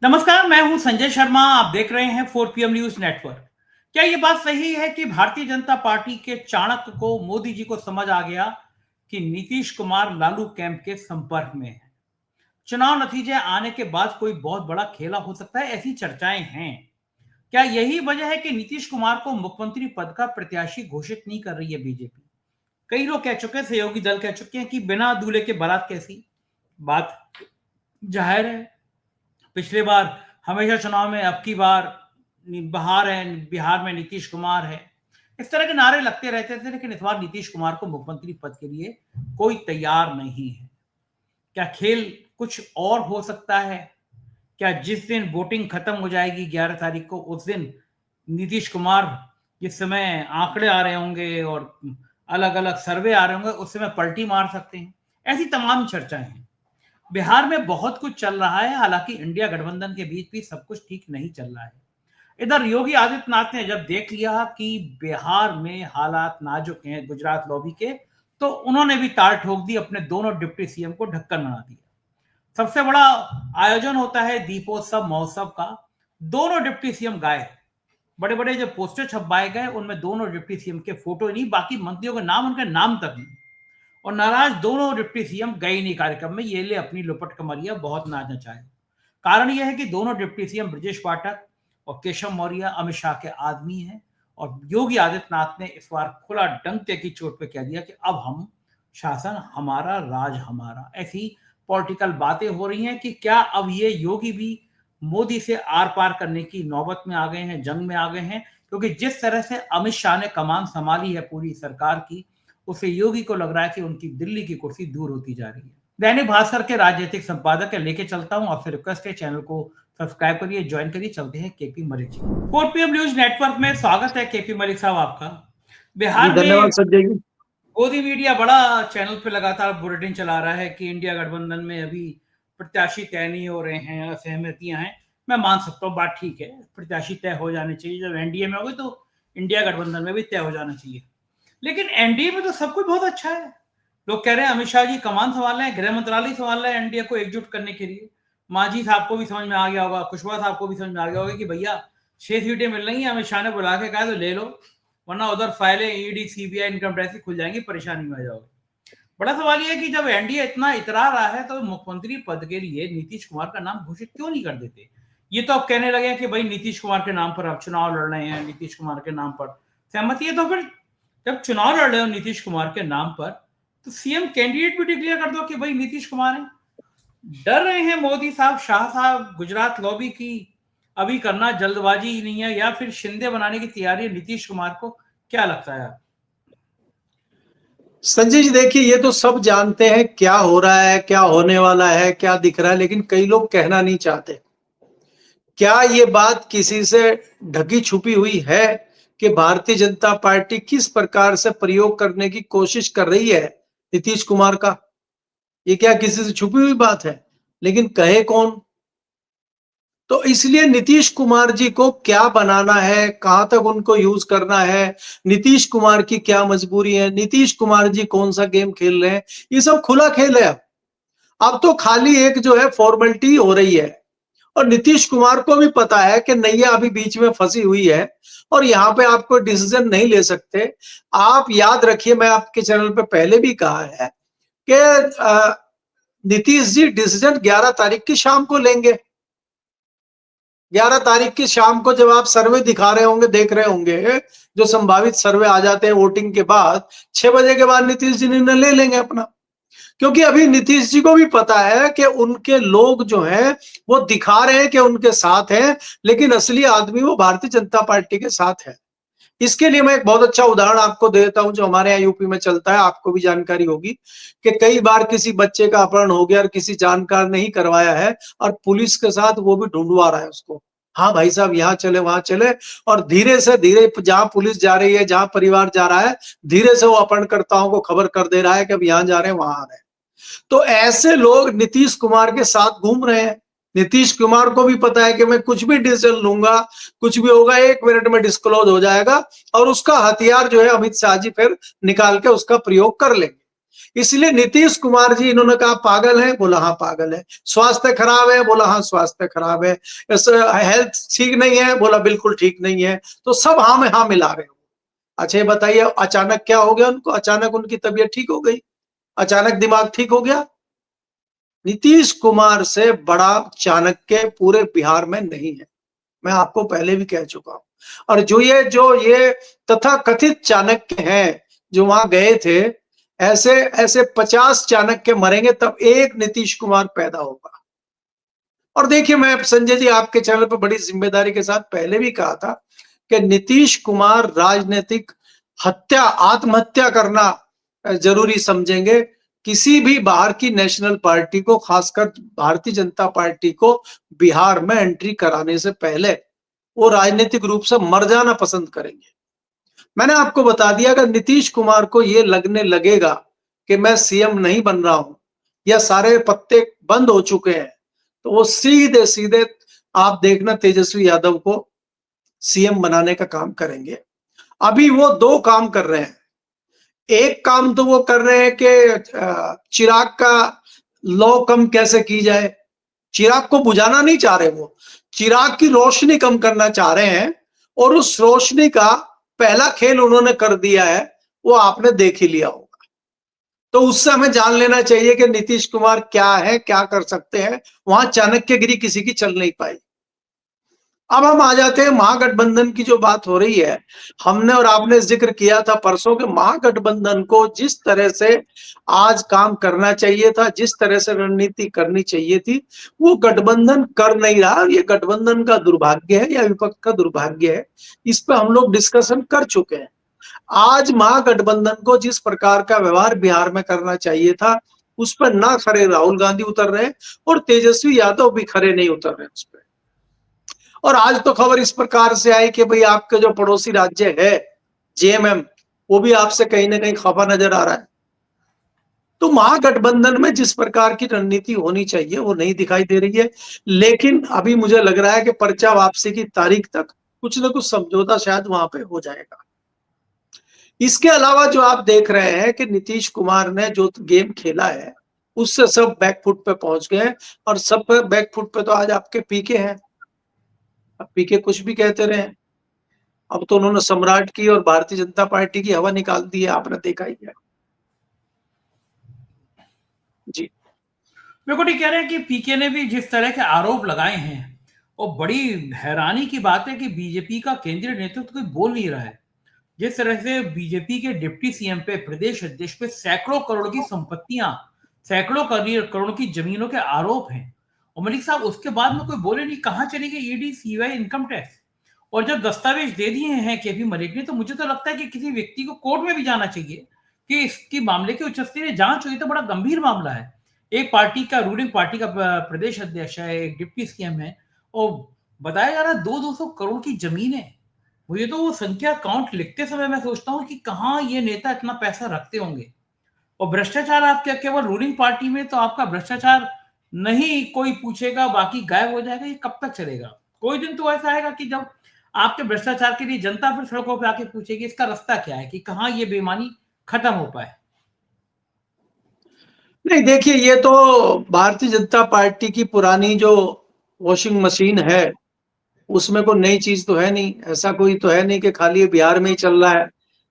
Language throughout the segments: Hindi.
नमस्कार, मैं हूं संजय शर्मा। आप देख रहे हैं 4 PM न्यूज नेटवर्क। क्या ये बात सही है कि भारतीय जनता पार्टी के चाणक्य को मोदी जी को समझ आ गया कि नीतीश कुमार लालू कैंप के संपर्क में है? चुनाव नतीजे आने के बाद कोई बहुत बड़ा खेला हो सकता है, ऐसी चर्चाएं हैं। क्या यही वजह है कि नीतीश कुमार को मुख्यमंत्री पद का प्रत्याशी घोषित नहीं कर रही है बीजेपी? कई लोग कह चुके हैं, सहयोगी दल कह चुके हैं कि बिना दूल्हे के बारात कैसी बात। जाहिर है, पिछले बार हमेशा चुनाव में अब की बार बिहार में नीतीश कुमार है, इस तरह के नारे लगते रहते थे। लेकिन इस बार नीतीश कुमार को मुख्यमंत्री पद के लिए कोई तैयार नहीं है। क्या खेल कुछ और हो सकता है? क्या जिस दिन वोटिंग खत्म हो जाएगी 11 तारीख को, उस दिन नीतीश कुमार, जिस समय आंकड़े आ रहे होंगे और अलग अलग सर्वे आ रहे होंगे, उस समय पलटी मार सकते हैं? ऐसी तमाम चर्चाएं हैं। बिहार में बहुत कुछ चल रहा है, हालांकि इंडिया गठबंधन के बीच भी सब कुछ ठीक नहीं चल रहा है। इधर योगी आदित्यनाथ ने जब देख लिया कि बिहार में हालात नाजुक हैं गुजरात लॉबी के, तो उन्होंने भी ताल ठोक दी, अपने दोनों डिप्टी सीएम को ढक्कन बना दिया। सबसे बड़ा आयोजन होता है दीपोत्सव महोत्सव का, दोनों डिप्टी सीएम गाए। बड़े बड़े जो पोस्टर छपवाए गए, उनमें दोनों डिप्टी सीएम के फोटो नहीं, बाकी मंत्रियों के नाम, उनके नाम तक नहीं। और नाराज दोनों डिप्टी सीएम गए नहीं कार्यक्रम में। ये ले अपनी लुपट कमरिया, बहुत नाचना चाहे। कारण यह है कि दोनों डिप्टी सीएम ब्रजेश पाठक और केशव मौर्य अमित शाह के आदमी हैं। और योगी आदित्यनाथ ने इस बार खुला डंके की चोट पे कह दिया कि अब हम शासन हमारा, राज हमारा। ऐसी पॉलिटिकल बातें हो रही हैं कि क्या अब ये योगी भी मोदी से आर पार करने की नौबत में आ गए हैं, जंग में आ गए हैं? क्योंकि जिस तरह से अमित शाह ने कमान संभाली है पूरी सरकार की, उससे योगी को लग रहा है कि उनकी दिल्ली की कुर्सी दूर होती जा रही है। दैनिक भास्कर के राजनीतिक संपादक है, लेके चलता हूं। आपसे रिक्वेस्ट है, चैनल को सब्सक्राइब करिए, ज्वाइन करिए। चलते हैं KP Malik ji. 4 PM news network में स्वागत है केपी मलिक साहब आपका। बिहार में धन्यवाद संजय जी। गोदी मीडिया बड़ा चैनल पे लगातार बुलेटिन चला रहा है कि इंडिया गठबंधन में अभी प्रत्याशी तय नहीं हो रहे हैं, असहमतियां हैं। मैं मान सकता हूँ, बात ठीक है, प्रत्याशी तय हो जाने चाहिए। जब एनडीए में हो गए तो इंडिया गठबंधन में भी तय हो जाना चाहिए। लेकिन एनडीए में तो सब कुछ बहुत अच्छा है। लोग कह रहे हैं अमित शाह जी कमान संभाल रहे हैं, गृह मंत्रालय संभाल रहे हैं एनडीए को एकजुट करने के लिए। मांझी साहब को भी समझ में आ गया होगा, कुशवाहा साहब को भी समझ में आ गया होगा कि भैया 6 सीटें मिल रही हैं, अमित शाह ने बुला के कहा तो ले लो, वरना उधर फाइलें ईडी सीबीआई इनकम टैक्स की खुल जाएंगी, परेशानी में आ जाओगे। बड़ा सवाल यह है कि जब एनडीए इतना इतरा रहा है तो मुख्यमंत्री पद के लिए नीतीश कुमार का नाम घोषित क्यों नहीं कर देते? ये तो अब कहने लगे कि भाई नीतीश कुमार के नाम पर आप चुनाव लड़ रहे हैं, नीतीश कुमार के नाम पर सहमति है। तो फिर जब चुनाव लड़ रहे हो नीतीश कुमार के नाम पर, तो सीएम कैंडिडेट भी डिक्लेयर कर दो कि भाई नीतीश कुमार है। डर रहे हैं मोदी साहब, शाह साहब, गुजरात लॉबी की अभी करना जल्दबाजी ही नहीं है, या फिर शिंदे बनाने की तैयारी है नीतीश कुमार को? क्या लगता है आप? संजय जी देखिए, ये तो सब जानते हैं क्या हो रहा है, क्या होने वाला है, क्या दिख रहा है, लेकिन कई लोग कहना नहीं चाहते। क्या ये बात किसी से ढकी छुपी हुई है कि भारतीय जनता पार्टी किस प्रकार से प्रयोग करने की कोशिश कर रही है नीतीश कुमार का? ये क्या किसी से छुपी हुई बात है? लेकिन कहे कौन? तो इसलिए नीतीश कुमार जी को क्या बनाना है, कहां तक उनको यूज करना है, नीतीश कुमार की क्या मजबूरी है, नीतीश कुमार जी कौन सा गेम खेल रहे हैं, ये सब खुला खेल है। अब तो खाली एक जो है फॉर्मेलिटी हो रही है। और नीतीश कुमार को भी पता है कि नैया अभी बीच में फंसी हुई है और यहाँ पे आप कोई डिसीजन नहीं ले सकते। आप याद रखिए, मैं आपके चैनल पे पहले भी कहा है कि नीतीश जी डिसीजन 11 तारीख की शाम को लेंगे। 11 तारीख की शाम को जब आप सर्वे दिखा रहे होंगे, देख रहे होंगे, जो संभावित सर्वे आ जाते हैं वोटिंग के बाद, 6 बजे के बाद नीतीश जी निर्णय ले लेंगे अपना। क्योंकि अभी नीतीश जी को भी पता है कि उनके लोग जो हैं वो दिखा रहे हैं कि उनके साथ हैं, लेकिन असली आदमी वो भारतीय जनता पार्टी के साथ है। इसके लिए मैं एक बहुत अच्छा उदाहरण आपको देता हूं, जो हमारे यहाँ यूपी में चलता है, आपको भी जानकारी होगी कि कई बार किसी बच्चे का अपहरण हो गया और किसी जानकार ने ही करवाया है और पुलिस के साथ वो भी ढूंढवा रहा है उसको। हाँ भाई साहब, यहाँ चले वहां चले, और धीरे से धीरे जहां पुलिस जा रही है, जहां परिवार जा रहा है, धीरे से वो अपहरणकर्ताओं को खबर कर दे रहा है कि अब यहाँ जा रहे हैं, वहां आ रहे हैं। तो ऐसे लोग नीतीश कुमार के साथ घूम रहे हैं। नीतीश कुमार को भी पता है कि मैं कुछ भी डिसीजन लूंगा, कुछ भी होगा 1 मिनट में डिस्क्लोज हो जाएगा, और उसका हथियार जो है अमित शाह जी फिर निकाल के उसका प्रयोग कर लेंगे। इसलिए नीतीश कुमार जी, इन्होंने कहा पागल है, बोला हाँ पागल है। स्वास्थ्य खराब है, बोला हाँ स्वास्थ्य खराब है। हेल्थ ठीक नहीं है, बोला बिल्कुल ठीक नहीं है। तो सब हाँ में हाँ मिला रहे हो। अच्छा ये बताइए अचानक क्या हो गया उनको? अचानक उनकी तबीयत ठीक हो गई, अचानक दिमाग ठीक हो गया? नीतीश कुमार से बड़ा चाणक्य पूरे बिहार में नहीं है, मैं आपको पहले भी कह चुका हूं। और जो ये तथाकथित चाणक्य हैं जो वहां गए थे, ऐसे ऐसे 50 चाणक्य मरेंगे तब एक नीतीश कुमार पैदा होगा। और देखिए, मैं संजय जी आपके चैनल पर बड़ी जिम्मेदारी के साथ पहले भी कहा था कि नीतीश कुमार राजनीतिक हत्या, आत्महत्या करना जरूरी समझेंगे। किसी भी बाहर की नेशनल पार्टी को, खासकर भारतीय जनता पार्टी को बिहार में एंट्री कराने से पहले वो राजनीतिक रूप से मर जाना पसंद करेंगे। मैंने आपको बता दिया, अगर नीतीश कुमार को ये लगने लगेगा कि मैं सीएम नहीं बन रहा हूं या सारे पत्ते बंद हो चुके हैं, तो वो सीधे सीधे आप देखना तेजस्वी यादव को सीएम बनाने का काम करेंगे। अभी वो दो काम कर रहे हैं। एक काम तो वो कर रहे हैं कि चिराग का लौ कम कैसे की जाए। चिराग को बुझाना नहीं चाह रहे, वो चिराग की रोशनी कम करना चाह रहे हैं। और उस रोशनी का पहला खेल उन्होंने कर दिया है, वो आपने देख ही लिया होगा। तो उससे हमें जान लेना चाहिए कि नीतीश कुमार क्या है, क्या कर सकते हैं। वहां चाणक्यगिरी किसी की चल नहीं पाई। अब हम आ जाते हैं महागठबंधन की जो बात हो रही है। हमने और आपने जिक्र किया था परसों के, महागठबंधन को जिस तरह से आज काम करना चाहिए था, जिस तरह से रणनीति करनी चाहिए थी, वो गठबंधन कर नहीं रहा। ये गठबंधन का दुर्भाग्य है या विपक्ष का दुर्भाग्य है, इस पर हम लोग डिस्कशन कर चुके हैं। आज महागठबंधन को जिस प्रकार का व्यवहार बिहार में करना चाहिए था, उस पर ना खरे राहुल गांधी उतर रहे और तेजस्वी यादव भी खरे नहीं उतर रहे उस पर। और आज तो खबर इस प्रकार से आई कि भाई आपके जो पड़ोसी राज्य है जेएमएम, वो भी आपसे कहीं ना कहीं खफा नजर आ रहा है। तो महागठबंधन में जिस प्रकार की रणनीति होनी चाहिए वो नहीं दिखाई दे रही है। लेकिन अभी मुझे लग रहा है कि पर्चा वापसी की तारीख तक कुछ ना कुछ समझौता शायद वहां पे हो जाएगा। इसके अलावा जो आप देख रहे हैं कि नीतीश कुमार ने जो गेम खेला है, उससे सब बैकफुट पे पहुंच गए। और सब बैकफुट पे तो आज आपके पीके हैं। अब पीके कुछ भी कहते रहे, अब तो उन्होंने सम्राट की और भारतीय जनता पार्टी की हवा निकाल दी है, आपने देखा ही है। जी। मेरे को ठीक कह रहे हैं कि पीके ने भी जिस तरह के आरोप लगाए हैं, और बड़ी हैरानी की बात है कि बीजेपी का केंद्रीय नेतृत्व कोई बोल नहीं रहा है। जिस तरह से बीजेपी के डिप्टी सीएम पे, प्रदेश अध्यक्ष पे सैकड़ों करोड़ की संपत्तियां, सैकड़ों करोड़ की जमीनों के आरोप हैं, और मलिक साहब उसके बाद में कोई बोले नहीं। कहां चली गई ईडी, सीबीआई, इनकम टैक्स? और जब दस्तावेज दे दिए हैं केपी मलिक ने, तो मुझे तो लगता है कि किसी व्यक्ति को कोर्ट में भी जाना चाहिए कि इसकी मामले की उच्च स्तरीय जांच हुई। तो बड़ा गंभीर मामला है। एक पार्टी का, रूलिंग पार्टी का प्रदेश अध्यक्ष है, एक डिप्टी सीएम है, और बताया जा रहा है 200 करोड़ की जमीन है। मुझे तो वो संख्या काउंट लिखते समय मैं सोचता हूँ कि कहाँ ये नेता इतना पैसा रखते होंगे। और भ्रष्टाचार आपके केवल रूलिंग पार्टी में, तो आपका भ्रष्टाचार नहीं कोई पूछेगा, बाकी गायब हो जाएगा। ये कब तक चलेगा? कोई दिन तो ऐसा आएगा कि जब आपके भ्रष्टाचार के लिए जनता फिर सड़कों पे आके पूछेगी इसका रास्ता क्या है, कि कहाँ ये बेईमानी खत्म हो पाए। नहीं देखिए, ये तो भारतीय जनता पार्टी की पुरानी जो वॉशिंग मशीन है, उसमें कोई नई चीज तो है नहीं। ऐसा कोई तो है नहीं कि खाली ये बिहार में ही चल रहा है।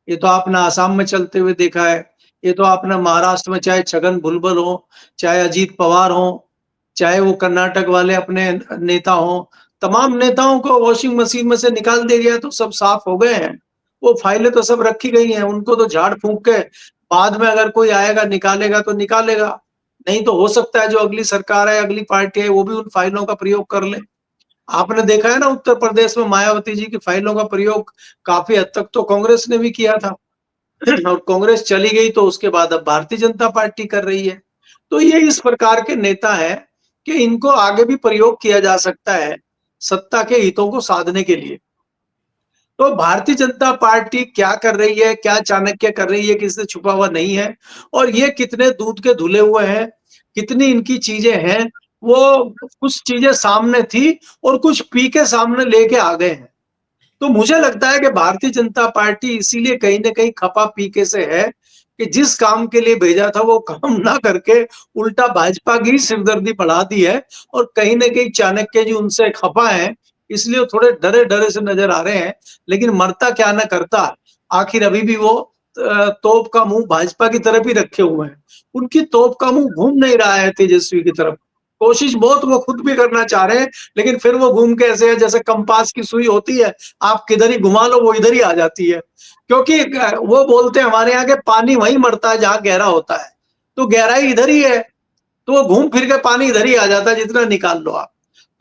ये तो आपने आसाम में चलते हुए देखा है। ये तो आपने महाराष्ट्र में, चाहे छगन भुजबल हो, चाहे अजीत पवार हो, चाहे वो कर्नाटक वाले अपने नेता हो, तमाम नेताओं को वॉशिंग मशीन में से निकाल दिया गया तो सब साफ हो गए हैं। वो फाइलें तो सब रखी गई हैं, उनको तो झाड़ फूंक के बाद में अगर कोई आएगा निकालेगा तो निकालेगा। नहीं तो हो सकता है जो अगली सरकार है, अगली पार्टी है, वो भी उन फाइलों का प्रयोग कर ले। आपने देखा है ना, उत्तर प्रदेश में मायावती जी की फाइलों का प्रयोग काफी हद तक तो कांग्रेस ने भी किया था। और कांग्रेस चली गई तो उसके बाद अब भारतीय जनता पार्टी कर रही है। तो ये इस प्रकार के नेता है कि इनको आगे भी प्रयोग किया जा सकता है सत्ता के हितों को साधने के लिए। तो भारतीय जनता पार्टी क्या कर रही है, क्या चाणक्य कर रही है, किससे छुपा हुआ नहीं है। और ये कितने दूध के धुले हुए हैं, कितनी इनकी चीजें हैं, वो कुछ चीजें सामने थी और कुछ पी के सामने लेके आ गए हैं। तो मुझे लगता है कि भारतीय जनता पार्टी इसीलिए कहीं ना कहीं खपा पीके से है कि जिस काम के लिए भेजा था वो काम ना करके उल्टा भाजपा की सिरदर्दी बढ़ा दी है। और कहीं न कहीं चाणक्य जी उनसे खफा हैं, इसलिए वो थोड़े डरे-डरे से नज़र आ रहे हैं। लेकिन मरता क्या ना करता, आखिर अभी भी वो तोप का मुँह भाजपा की तरफ ही रखे हुए हैं। उनकी तोप का मुँह घूम नहीं रहा है तेजस्वी की तरफ। कोशिश बहुत वो खुद भी करना चाह रहे हैं, लेकिन फिर वो घूम के ऐसे है जैसे कंपास की सुई होती है, आप किधर ही घुमा लो वो इधर ही आ जाती है। क्योंकि वो बोलते हैं हमारे यहाँ के पानी वहीं मरता है जहाँ गहरा होता है, तो गहराई इधर ही है, तो वो घूम फिर के पानी इधर ही आ जाता है जितना निकाल लो आप।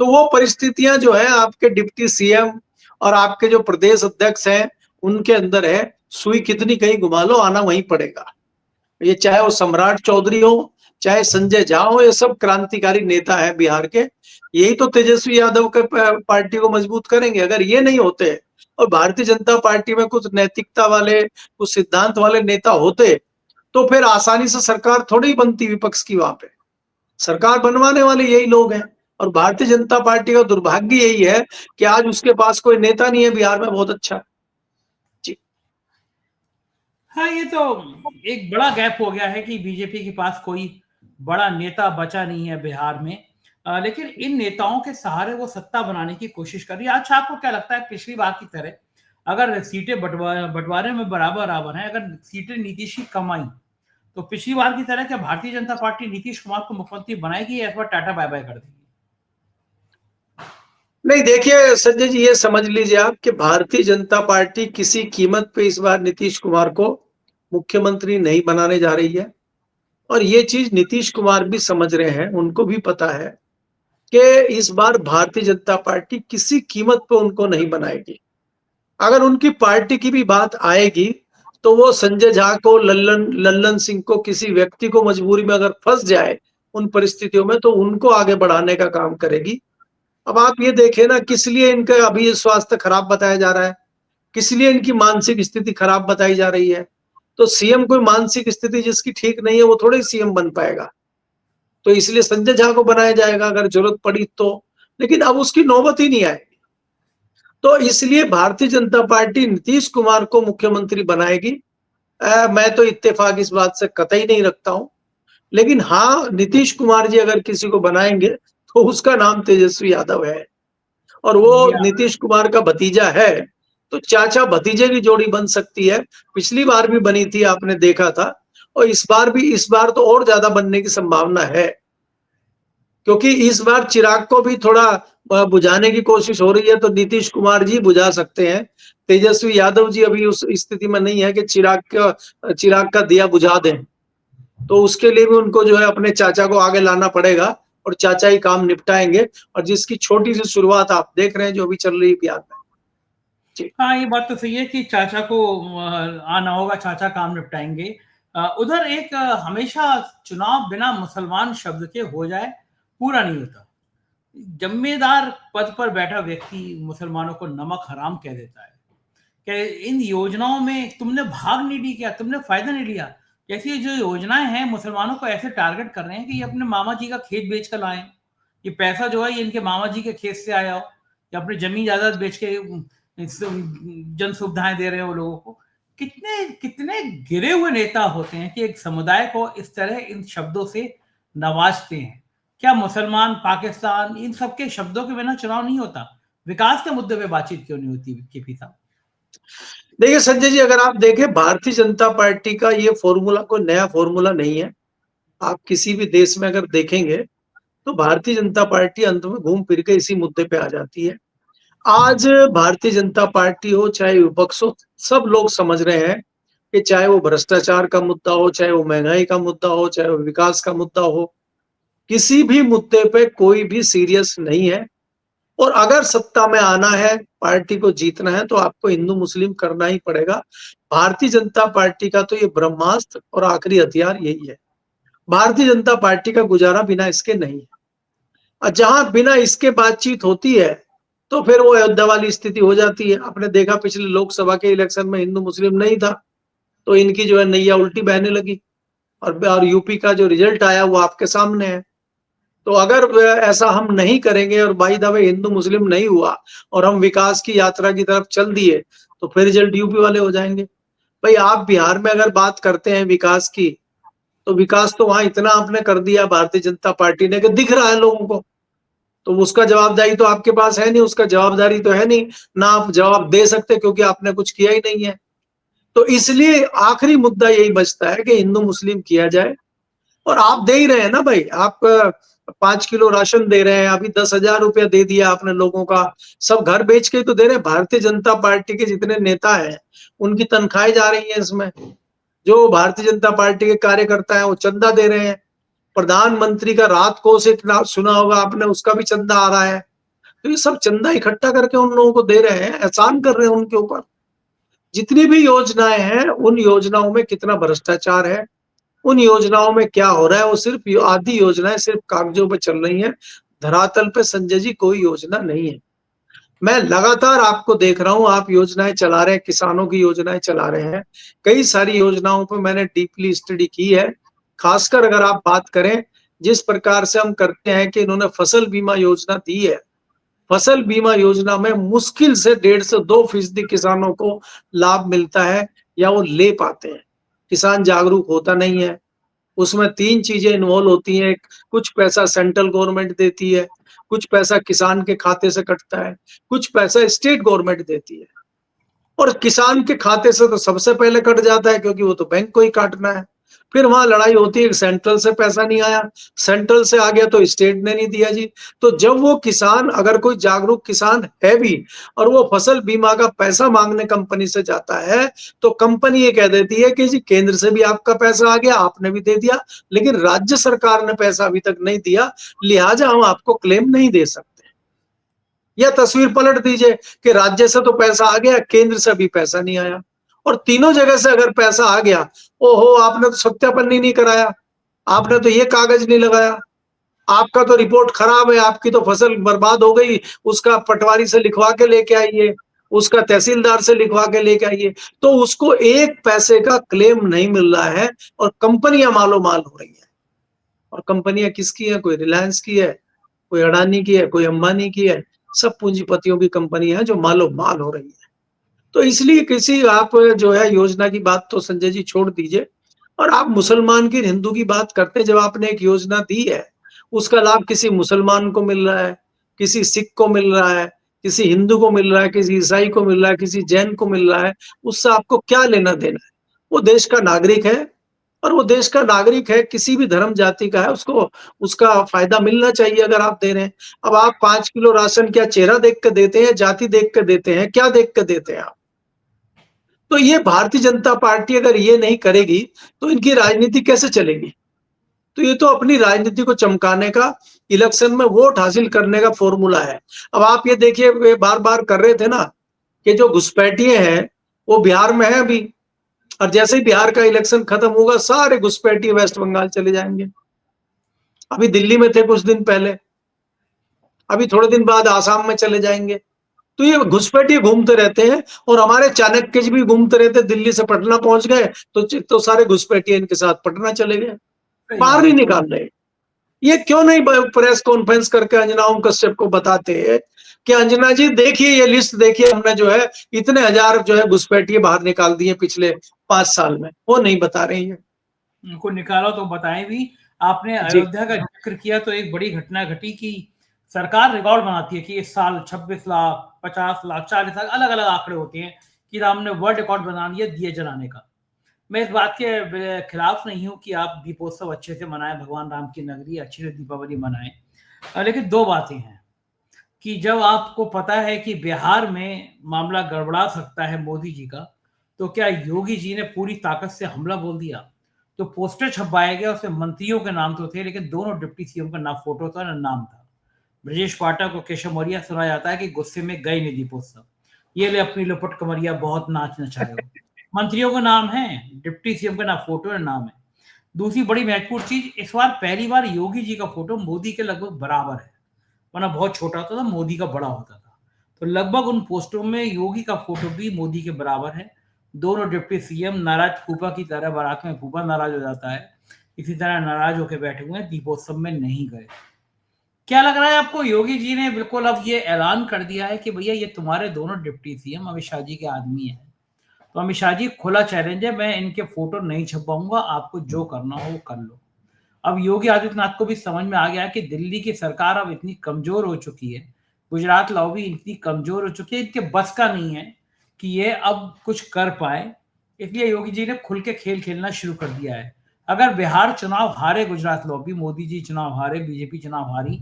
तो वो परिस्थितियां जो है आपके डिप्टी सीएम और आपके जो प्रदेश अध्यक्ष हैं उनके अंदर है, सुई कितनी कहीं घुमा लो आना वहीं पड़ेगा। ये चाहे वो सम्राट चौधरी हो, चाहे संजय झा हो, ये सब क्रांतिकारी नेता है बिहार के। यही तो तेजस्वी यादव के पार्टी को मजबूत करेंगे। अगर ये नहीं होते और भारतीय जनता पार्टी में कुछ नैतिकता वाले, कुछ सिद्धांत वाले नेता होते, तो फिर आसानी से सरकार थोड़ी ही बनती विपक्ष की वहां पे। सरकार बनवाने वाले यही लोग हैं। और भारतीय जनता पार्टी का दुर्भाग्य यही है कि आज उसके पास कोई नेता नहीं है बिहार में बहुत अच्छा। जी। हाँ, ये तो एक बड़ा गैप हो गया है कि बीजेपी के पास कोई बड़ा नेता बचा नहीं है बिहार में। लेकिन इन नेताओं के सहारे वो सत्ता बनाने की कोशिश कर रही है। अच्छा, आपको क्या लगता है पिछली बार की तरह अगर सीटें बंटवारे में बराबर है, अगर सीटें नीतीश की कम आई, तो पिछली बार की तरह क्या भारतीय जनता पार्टी नीतीश कुमार को मुख्यमंत्री बनाएगी या इस बार टाटा बाय बाय कर देगी? नहीं, देखिए संजय जी, ये समझ लीजिए आप कि भारतीय जनता पार्टी किसी कीमत पे इस बार नीतीश कुमार को मुख्यमंत्री नहीं बनाने जा रही है। और ये चीज नीतीश कुमार भी समझ रहे हैं, उनको भी पता है कि इस बार भारतीय जनता पार्टी किसी कीमत पे उनको नहीं बनाएगी। अगर उनकी पार्टी की भी बात आएगी तो वो संजय झा को, लल्लन लल्लन सिंह को, किसी व्यक्ति को मजबूरी में अगर फंस जाए उन परिस्थितियों में, तो उनको आगे बढ़ाने का काम करेगी। अब आप ये देखें ना, किस लिए इनका अभी स्वास्थ्य खराब बताया जा रहा है, किस लिए इनकी मानसिक स्थिति खराब बताई जा रही है। तो सीएम कोई मानसिक स्थिति जिसकी ठीक नहीं है वो थोड़े सीएम बन पाएगा। तो इसलिए संजय झा को बनाया जाएगा अगर जरूरत पड़ी तो। लेकिन अब उसकी नौबत ही नहीं आएगी। तो इसलिए भारतीय जनता पार्टी नीतीश कुमार को मुख्यमंत्री बनाएगी। मैं तो इत्तेफाक इस बात से कतई नहीं रखता हूं। लेकिन हाँ, नीतीश कुमार जी अगर किसी को बनाएंगे तो उसका नाम तेजस्वी यादव है। और वो या नीतीश कुमार का भतीजा है, तो चाचा भतीजे की जोड़ी बन सकती है। पिछली बार भी बनी थी, आपने देखा था। और इस बार तो और ज्यादा बनने की संभावना है, क्योंकि इस बार चिराग को भी थोड़ा बुझाने की कोशिश हो रही है, तो नीतीश कुमार जी बुझा सकते हैं। तेजस्वी यादव जी अभी उस स्थिति में नहीं है कि चिराग का दिया बुझा दें। तो उसके लिए भी उनको जो है अपने चाचा को आगे लाना पड़ेगा और चाचा ही काम निपटाएंगे। और जिसकी छोटी सी शुरुआत आप देख रहे हैं जो अभी चल रही है बिहार में। जी। हाँ, ये बात तो सही है कि चाचा को आना होगा, चाचा काम निपटाएंगे। उधर एक हमेशा चुनाव बिना मुसलमान शब्द के हो जाए पूरा नहीं होता। जिम्मेदार पद पर बैठा व्यक्ति मुसलमानों को नमक हराम कह देता है कि इन योजनाओं में तुमने भाग नहीं ली, क्या तुमने फायदा नहीं लिया। जैसे ये जो योजनाएं हैं मुसलमानों को ऐसे टारगेट कर रहे हैं कि ये अपने मामा जी का खेत बेच कर लाए, ये पैसा जो है ये इनके मामा जी के खेत से आया हो, या अपनी जमीन जायदाद बेच के जन सुविधाएं दे रहे हो लोगों को। कितने कितने गिरे हुए नेता होते हैं कि एक समुदाय को इस तरह इन शब्दों से नवाजते हैं। क्या मुसलमान, पाकिस्तान, इन सब के शब्दों के बिना चुनाव नहीं होता? विकास के मुद्दे पे बातचीत क्यों नहीं होती केपी साहब? देखिए संजय जी, अगर आप देखें भारतीय जनता पार्टी का ये फॉर्मूला कोई नया फॉर्मूला नहीं है। आप किसी भी देश में अगर देखेंगे तो भारतीय जनता पार्टी अंत में घूम फिर के इसी मुद्दे पे आ जाती है। आज भारतीय जनता पार्टी हो चाहे विपक्ष हो, सब लोग समझ रहे हैं कि चाहे वो भ्रष्टाचार का मुद्दा हो, चाहे वो महंगाई का मुद्दा हो, चाहे वो विकास का मुद्दा हो, किसी भी मुद्दे पे कोई भी सीरियस नहीं है। और अगर सत्ता में आना है, पार्टी को जीतना है, तो आपको हिंदू मुस्लिम करना ही पड़ेगा। भारतीय जनता पार्टी का तो ये ब्रह्मास्त्र और आखिरी हथियार यही है। भारतीय जनता पार्टी का गुजारा बिना इसके नहीं है। और जहां बिना इसके बातचीत होती है तो फिर वो अयोध्या वाली स्थिति हो जाती है। आपने देखा पिछले लोकसभा के इलेक्शन में हिंदू मुस्लिम नहीं था, तो इनकी जो है नैया उल्टी बहने लगी। और यूपी का जो रिजल्ट आया वो आपके सामने है। तो अगर ऐसा हम नहीं करेंगे और बाई द वे हिंदू मुस्लिम नहीं हुआ और हम विकास की यात्रा की तरफ चल दिए, तो फिर रिजल्ट यूपी वाले हो जाएंगे। भाई आप बिहार में अगर बात करते हैं विकास की, तो विकास तो वहां इतना आपने कर दिया भारतीय जनता पार्टी ने कि दिख रहा है लोगों को। तो उसका जवाबदारी तो आपके पास है नहीं, उसका जवाबदारी तो है नहीं, ना आप जवाब दे सकते क्योंकि आपने कुछ किया ही नहीं है। तो इसलिए आखिरी मुद्दा यही बचता है कि हिंदू मुस्लिम किया जाए। और आप दे ही रहे हैं ना भाई, आप 5 किलो राशन दे रहे हैं, अभी 10,000 रुपया दे दिया आपने लोगों का, सब घर बेच के तो दे रहे हैं। भारतीय जनता पार्टी के जितने नेता हैं उनकी तनख्वाहें जा रही है इसमें, जो भारतीय जनता पार्टी के कार्यकर्ता है वो चंदा दे रहे हैं, प्रधानमंत्री का रात कोष एक सुना होगा आपने, उसका भी चंदा आ रहा है। तो ये सब चंदा इकट्ठा करके उन लोगों को दे रहे हैं, एहसान कर रहे हैं उनके ऊपर। जितनी भी योजनाएं हैं उन योजनाओं में कितना भ्रष्टाचार है, उन योजनाओं में क्या हो रहा है, वो सिर्फ आधी योजनाएं सिर्फ कागजों पे चल रही हैं, धरातल पे संजय जी कोई योजना नहीं है। मैं लगातार आपको देख रहा हूं, आप योजनाएं चला रहे हैं, किसानों की योजनाएं चला रहे हैं, कई सारी योजनाओं पे मैंने डीपली स्टडी की है। खासकर अगर आप बात करें जिस प्रकार से हम करते हैं कि इन्होंने फसल बीमा योजना दी है, फसल बीमा योजना में मुश्किल से 1.5 से 2% किसानों को लाभ मिलता है या वो ले पाते हैं। किसान जागरूक होता नहीं है, उसमें 3 चीजें इन्वॉल्व होती हैं, कुछ पैसा सेंट्रल गवर्नमेंट देती है, कुछ पैसा किसान के खाते से कटता है, कुछ पैसा स्टेट गवर्नमेंट देती है। और किसान के खाते से तो सबसे पहले कट जाता है क्योंकि वो तो बैंक को ही काटना है। फिर वहां लड़ाई होती है, सेंट्रल से पैसा नहीं आया, सेंट्रल से आ गया तो स्टेट ने नहीं दिया जी। तो जब वो किसान, अगर कोई जागरूक किसान है भी और वो फसल बीमा का पैसा मांगने कंपनी से जाता है, तो कंपनी ये कह देती है कि जी केंद्र से भी आपका पैसा आ गया, आपने भी दे दिया, लेकिन राज्य सरकार ने पैसा अभी तक नहीं दिया, लिहाजा हम आपको क्लेम नहीं दे सकते। या तस्वीर पलट दीजिए कि राज्य से तो पैसा आ गया, केंद्र से भी पैसा नहीं आया, और तीनों जगह से अगर पैसा आ गया, ओहो आपने तो सत्यापन ही नहीं कराया, आपने तो ये कागज नहीं लगाया, आपका तो रिपोर्ट खराब है, आपकी तो फसल बर्बाद हो गई, उसका पटवारी से लिखवा के लेके आइए, उसका तहसीलदार से लिखवा के लेके आइए। तो उसको एक पैसे का क्लेम नहीं मिल रहा है और कंपनियां मालो माल हो रही है। और कंपनियां किसकी है? कोई रिलायंस की है, कोई अडानी की है, कोई अंबानी की है, सब पूंजीपतियों की कंपनी है जो मालो माल हो रही है। तो इसलिए किसी आप जो है योजना की बात तो संजय जी छोड़ दीजिए, और आप मुसलमान की हिंदू की बात करते हैं। जब आपने एक योजना दी है, उसका लाभ किसी मुसलमान को मिल रहा है, किसी सिख को मिल रहा है, किसी हिंदू को मिल रहा है, किसी ईसाई को मिल रहा है, किसी जैन को मिल रहा है, उससे आपको क्या लेना देना है? वो देश का नागरिक है, और वो देश का नागरिक है, किसी भी धर्म जाति का है, उसको उसका फायदा मिलना चाहिए अगर आप दे रहे हैं। अब आप 5 किलो राशन क्या चेहरा देख के देते हैं, जाति देख के देते हैं, क्या देख के देते हैं आप? तो ये भारतीय जनता पार्टी अगर ये नहीं करेगी तो इनकी राजनीति कैसे चलेगी? तो ये तो अपनी राजनीति को चमकाने का, इलेक्शन में वोट हासिल करने का फॉर्मूला है। अब आप ये देखिए, वे बार बार कर रहे थे ना कि जो घुसपैठिए हैं वो बिहार में है अभी, और जैसे ही बिहार का इलेक्शन खत्म होगा सारे घुसपैठिए वेस्ट बंगाल चले जाएंगे। अभी दिल्ली में थे कुछ दिन पहले, अभी थोड़े दिन बाद आसाम में चले जाएंगे। तो ये घुसपैठिए घूमते रहते हैं, और हमारे चाणक्य जी भी घूमते रहते, दिल्ली से पटना पहुंच गए तो सारे घुसपैठिए इनके साथ पटना चले गए, सही बाहर बात नहीं है। निकाल रहे। ये क्यों नहीं प्रेस कॉन्फ्रेंस करके अंजना ओम कश्यप को बताते हैं कि अंजना जी देखिए, ये लिस्ट देखिए, हमने जो है इतने हजार जो है घुसपैठिए बाहर निकाल दिए पिछले 5 साल में। वो नहीं बता रही है। उनको निकालो तो बताएं भी। आपने जी अयोध्या का जिक्र किया तो एक बड़ी घटना घटी कि सरकार रिकॉर्ड बनाती है कि इस साल 26 लाख, 50 लाख, 40 लाख, अलग अलग आंकड़े होते हैं कि राम ने वर्ल्ड रिकॉर्ड बना दिया दिए जलाने का। मैं इस बात के खिलाफ नहीं हूं कि आप दीपोत्सव अच्छे से मनाएं, भगवान राम की नगरी अच्छे से दीपावली मनाएं, लेकिन दो बातें हैं कि जब आपको पता है कि बिहार में मामला गड़बड़ा सकता है मोदी जी का, तो क्या योगी जी ने पूरी ताकत से हमला बोल दिया? तो पोस्टर छपवाया गया, उसमें मंत्रियों के नाम तो थे लेकिन दोनों डिप्टी सीएम का ना फोटो था ना नाम था। ब्रजेश पाठक और केशव मौर्य सुना जाता है कि गुस्से में गए नहीं दीपोत्सव, ये ले अपनी लुपट कमरिया बहुत नाच नचाए हो। मंत्रियों का नाम है, डिप्टी सीएम का ना फोटो ना नाम है। दूसरी बड़ी महत्वपूर्ण चीज, इस बार पहली बार योगी जी का फोटो मोदी के लगभग बराबर है, वरना बहुत छोटा होता था, मोदी का बड़ा होता था। तो लगभग उन पोस्टरों में योगी का फोटो भी मोदी के बराबर है। दोनों डिप्टी सीएम नाराज फूफा की तरह, बारात में फूफा नाराज हो जाता है, इसी तरह नाराज होकर बैठे हुए हैं, दीपोत्सव में नहीं गए। क्या लग रहा है आपको? योगी जी ने बिल्कुल अब ये ऐलान कर दिया है कि भैया ये तुम्हारे दोनों डिप्टी सीएम अमित शाह जी के आदमी हैं, तो अमित शाह जी, खुला चैलेंज है, मैं इनके फोटो नहीं छपवाऊंगा, आपको जो करना हो वो कर लो। अब योगी आदित्यनाथ को भी समझ में आ गया कि दिल्ली की सरकार अब इतनी कमजोर हो चुकी है, गुजरात लॉबी इतनी कमजोर हो चुकी है, इनके बस का नहीं है कि ये अब कुछ कर पाए। इसलिए योगी जी ने खुल के खेल खेलना शुरू कर दिया है। अगर बिहार चुनाव हारे गुजरात लॉबी, मोदी जी चुनाव हारे, बीजेपी चुनाव हारी,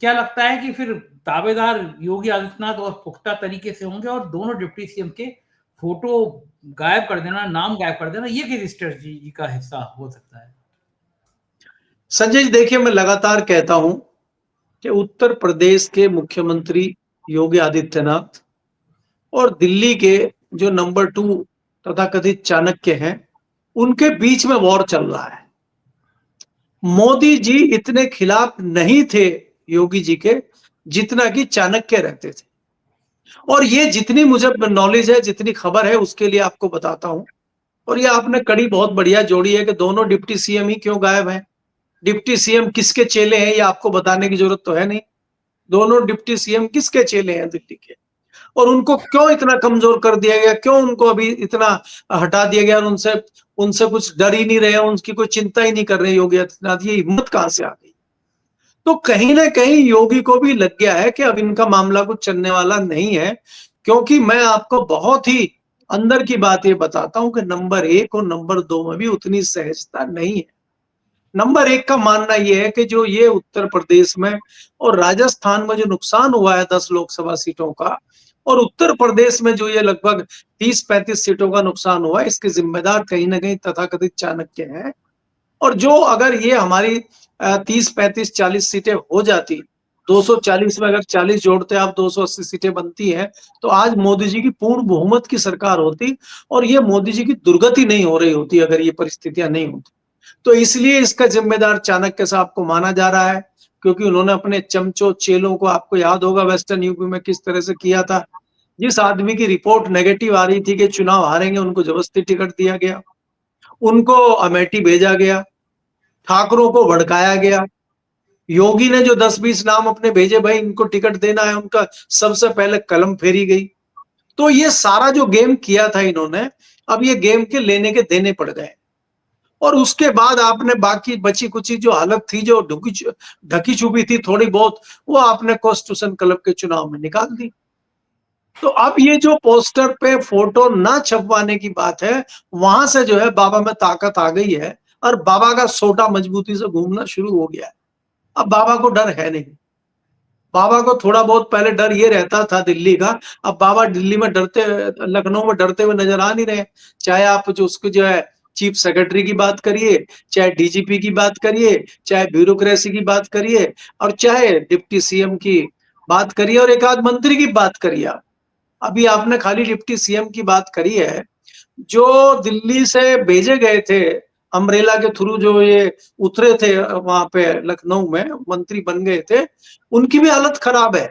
क्या लगता है कि फिर दावेदार योगी आदित्यनाथ और पुख्ता तरीके से होंगे और दोनों डिप्टी सीएम के फोटो गायब कर देना, नाम गायब कर देना, ये किस स्ट्रेटजी का हिस्सा हो सकता है? संजय जी, देखिए, मैं लगातार कहता हूं कि उत्तर प्रदेश के मुख्यमंत्री योगी आदित्यनाथ और दिल्ली के जो नंबर 2 तथाकथित चाणक्य हैं, उनके बीच में वॉर चल रहा है। मोदी जी इतने खिलाफ नहीं थे योगी जी के जितना कि चाणक्य रहते थे। और ये जितनी मुझे नॉलेज है, जितनी खबर है, उसके लिए आपको बताता हूं। और ये आपने कड़ी बहुत बढ़िया जोड़ी है कि दोनों डिप्टी सीएम ही क्यों गायब हैं। डिप्टी सीएम किसके चेले हैं, ये आपको बताने की जरूरत तो है नहीं। दोनों डिप्टी सीएम किसके चेले हैं दिल्ली के, और उनको क्यों इतना कमजोर कर दिया गया, क्यों उनको अभी इतना हटा दिया गया और उनसे उनसे कुछ डर ही नहीं रहे, उनकी कोई चिंता ही नहीं कर रहे योगी आदित्यनाथ। ये हिम्मत कहां से आ गई? तो कहीं ना कहीं योगी को भी लग गया है कि अब इनका मामला कुछ चलने वाला नहीं है। क्योंकि मैं आपको बहुत ही अंदर की बात ये बताता हूं कि नंबर 1 और नंबर 2 में भी उतनी सहजता नहीं है। नंबर 1 का मानना यह है कि जो ये उत्तर प्रदेश में और राजस्थान में जो नुकसान हुआ है 10 लोकसभा सीटों का, और उत्तर प्रदेश में जो ये लगभग 30-35 सीटों का नुकसान हुआ है, इसके जिम्मेदार कहीं ना कहीं तथाकथित चाणक्य हैं। और जो अगर ये हमारी 30-35-40 सीटें हो जाती, 240 में अगर 40 जोड़ते आप 280 सीटें बनती हैं, तो आज मोदी जी की पूर्ण बहुमत की सरकार होती और ये मोदी जी की दुर्गति नहीं हो रही होती अगर ये परिस्थितियां नहीं होती। तो इसलिए इसका जिम्मेदार चाणक्य साहब को माना जा रहा है, क्योंकि उन्होंने अपने चमचों चेलों को, आपको याद होगा वेस्टर्न यूपी में किस तरह से किया था। जिस आदमी की रिपोर्ट नेगेटिव आ रही थी कि चुनाव हारेंगे, उनको जबरदस्ती टिकट दिया गया, उनको अमेठी भेजा गया, ठाकरों को भड़काया गया। योगी ने जो 10-20 नाम अपने भेजे, भाई इनको टिकट देना है, उनका सबसे पहले कलम फेरी गई। तो ये सारा जो गेम किया था इन्होंने, अब ये गेम के लेने के देने पड़ गए। और उसके बाद आपने बाकी बची कुची जो हालत थी, जो ढकी छुपी थी थोड़ी बहुत, वो आपने कॉन्स्टिट्यूशन क्लब के चुनाव में निकाल दी। तो अब ये जो पोस्टर पे फोटो ना छपवाने की बात है, वहां से जो है बाबा में ताकत आ गई है और बाबा का सोटा मजबूती से घूमना शुरू हो गया है। अब बाबा को डर है नहीं। बाबा को थोड़ा बहुत पहले डर ये रहता था दिल्ली का, अब बाबा दिल्ली में डरते, लखनऊ में डरते हुए नजर आ नहीं रहे। चाहे आप जो उसको जो है चीफ सेक्रेटरी की बात करिए, चाहे डीजीपी की बात करिए, चाहे ब्यूरोक्रेसी की बात करिए, और चाहे डिप्टी सीएम की बात करिए, और एक आध मंत्री की बात करिए। अभी आपने खाली डिप्टी सीएम की बात करी है। जो दिल्ली से भेजे गए थे अम्ब्रेला के थ्रू, जो ये उतरे थे वहां पे लखनऊ में, मंत्री बन गए थे, उनकी भी हालत खराब है।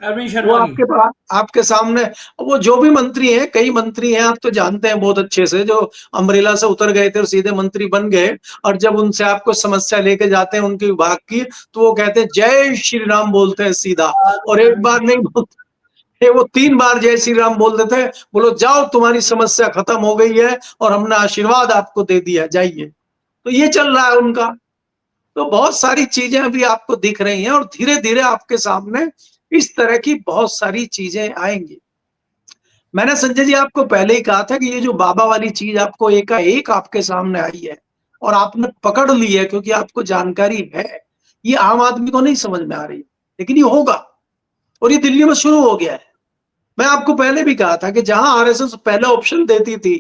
अरविंद वो शर्मा की। आपके सामने, वो जो भी मंत्री हैं, कई मंत्री हैं, आप तो जानते हैं बहुत अच्छे से, जो अम्ब्रेला से उतर गए थे और सीधे मंत्री बन गए। और जब उनसे आपको समस्या लेके जाते हैं उनके विभाग की, तो वो कहते हैं जय श्री राम बोलते हैं सीधा, और एक बार नहीं बोलते, वो 3 बार जय श्री राम बोल देते हैं। बोलो जाओ, तुम्हारी समस्या खत्म हो गई है और हमने आशीर्वाद आपको दे दिया, जाइए। तो ये चल रहा है उनका। तो बहुत सारी चीजें अभी आपको दिख रही हैं और धीरे धीरे आपके सामने इस तरह की बहुत सारी चीजें आएंगी। मैंने संजय जी आपको पहले ही कहा था कि ये जो बाबा वाली चीज आपको एकाएक आपके सामने आई है और आपने पकड़ ली है क्योंकि आपको जानकारी है, ये आम आदमी को नहीं समझ में आ रही, लेकिन ये होगा और ये दिल्ली में शुरू हो गया है। मैं आपको पहले भी कहा था कि जहां आरएसएस पहले ऑप्शन देती थी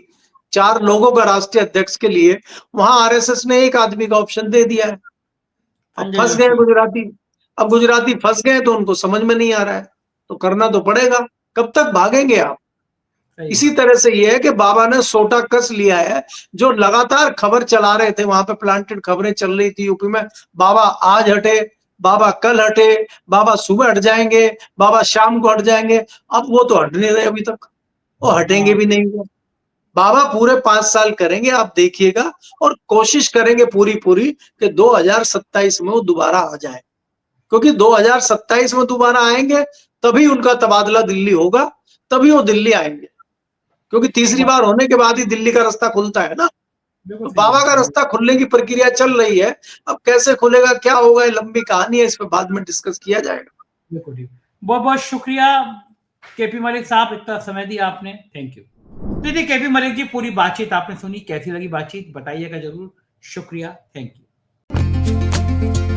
4 लोगों का राष्ट्रीय अध्यक्ष के लिए, वहां आरएसएस ने 1 आदमी का ऑप्शन दे दिया है। अब संजय फंस गए जोशी। गुजराती। अब गुजराती फंस गए तो उनको समझ में नहीं आ रहा है, तो करना तो पड़ेगा। कब तक भागेंगे आप? इसी तरह से ये है कि बाबा ने सोटा कस लिया है। जो लगातार खबर चला रहे थे, वहां पे प्लांटेड खबरें चल रही थी यूपी में, बाबा आज हटे, बाबा कल हटे, बाबा सुबह हट जाएंगे, बाबा शाम को हट जाएंगे। अब वो तो हट नहीं रहे अभी तक, वो हटेंगे भी नहीं वो। बाबा पूरे 5 साल करेंगे, आप देखिएगा, और कोशिश करेंगे पूरी पूरी कि 2027 में वो दोबारा आ जाए। क्योंकि 2027 में दोबारा आएंगे तभी उनका तबादला दिल्ली होगा, तभी वो दिल्ली आएंगे। क्योंकि तीसरी बार होने के बाद ही दिल्ली का रास्ता खुलता है ना। तो बाबा का रास्ता खुलने की प्रक्रिया चल रही है, अब कैसे खुलेगा, क्या होगा, ये लंबी कहानी है, इस पर बाद में डिस्कस किया जाएगा। बिल्कुल, बहुत बहुत शुक्रिया केपी मलिक साहब, इतना समय दिया आपने, थैंक यू। दीदी केपी मलिक जी, पूरी बातचीत आपने सुनी, कैसी लगी बातचीत बताइएगा जरूर। शुक्रिया, थैंक यू।